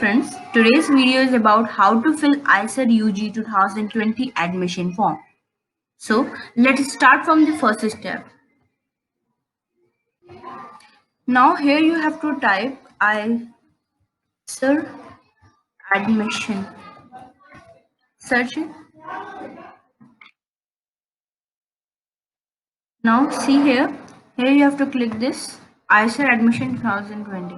friends, today's video is about how to fill ICER UG 2020 admission form. So let's start from the first step. Now here you have to type ICER admission. Search it. Now see here you have to click this ICER admission 2020.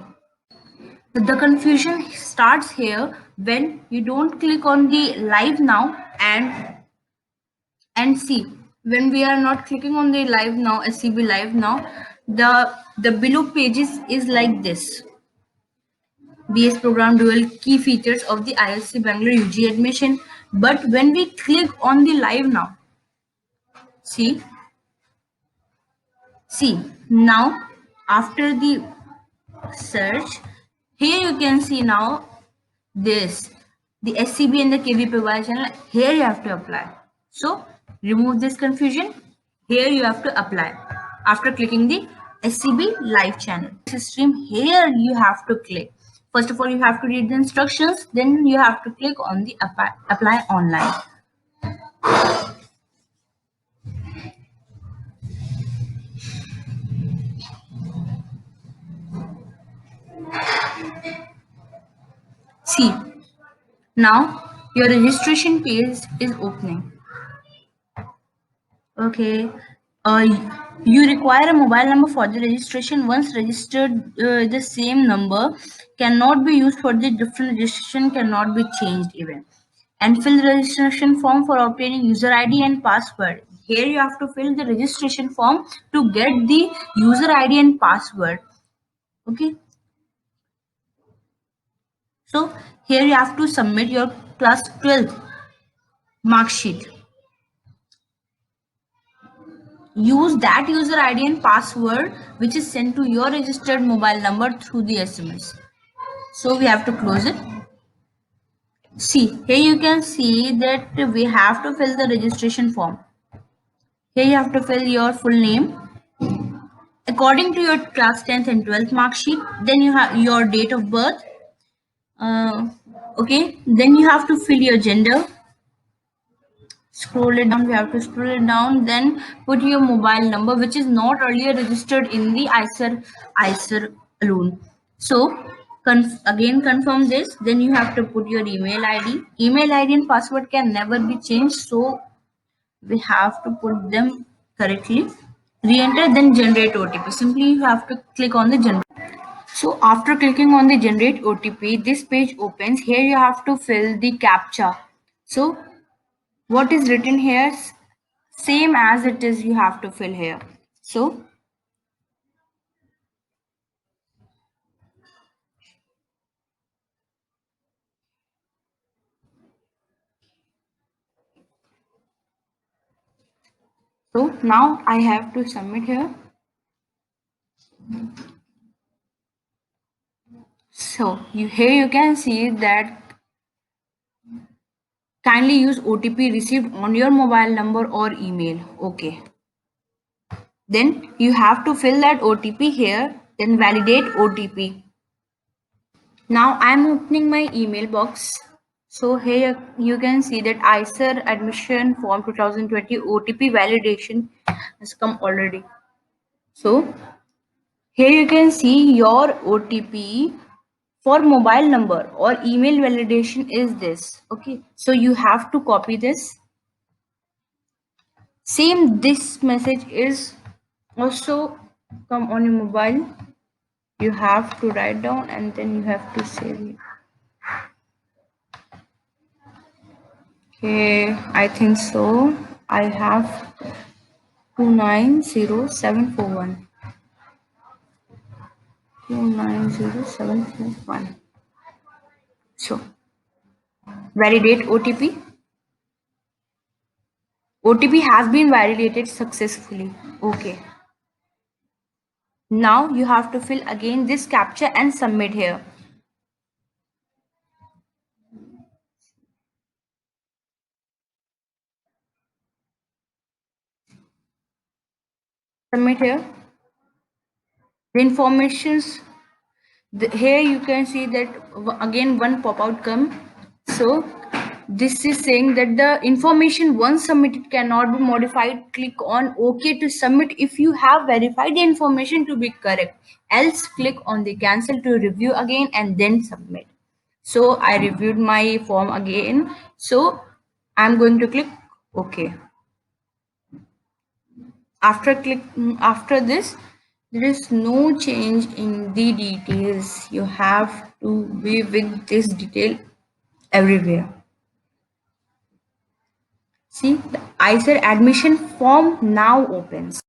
The confusion starts here when you don't click on the live now and see when we are not clicking on the live now SCB live now, the below pages is like this: BS program dual key features of the ISC Bangalore UG admission. But when we click on the live now, see now, after the search, here you can see now this, the SCB and the KVPY channel. Here you have to apply. So remove this confusion. Here you have to apply after clicking the SCB live channel. Stream, here you have to click. First of all, you have to read the instructions. Then you have to click on the apply online. See, now your registration page is opening. Okay. Uh, you require a mobile number for the registration. Once registered, the same number cannot be used for the different registration, cannot be changed even. And fill the registration form for obtaining user ID and password. Here you have to fill the registration form to get the user ID and password. Okay. So here you have to submit your class 12th mark sheet. Use that user ID and password which is sent to your registered mobile number through the SMS. So we have to close it. See, here you can see that we have to fill the registration form. Here you have to fill your full name according to your class 10th and 12th mark sheet. Then you have your date of birth. Okay, then you have to fill your gender. Scroll it down, we have to scroll it down, then put your mobile number which is not earlier registered in the ICER alone. So again confirm this, then you have to put your email ID and password can never be changed, so we have to put them correctly. Re-enter, then generate OTP. Simply you have to click on the generate. So after clicking on the generate OTP, this page opens. Here you have to fill the captcha. So what is written here, same as it is, you have to fill here. So now I have to submit here. So here you can see that kindly use OTP received on your mobile number or email. Okay, then you have to fill that OTP here, then validate OTP. Now I'm opening my email box. So here you can see that ICER admission form 2020 OTP validation has come already. So here you can see your OTP for mobile number or email validation is this. Okay, so you have to copy this. Same, this message is also come on your mobile. You have to write down and then you have to save it. Okay, I think so. I have 290741. 290741. So validate OTP. OTP has been validated successfully. Okay. Now you have to fill again this captcha and submit here. Submit here. The Here you can see that again one pop-out come. So this is saying that the information once submitted cannot be modified. Click on OK to submit if you have verified the information to be correct. Else click on the cancel to review again and then submit. So I reviewed my form again. So I'm going to click OK. After this, there is no change in the details. You have to be with this detail everywhere. See, the ICER admission form now opens.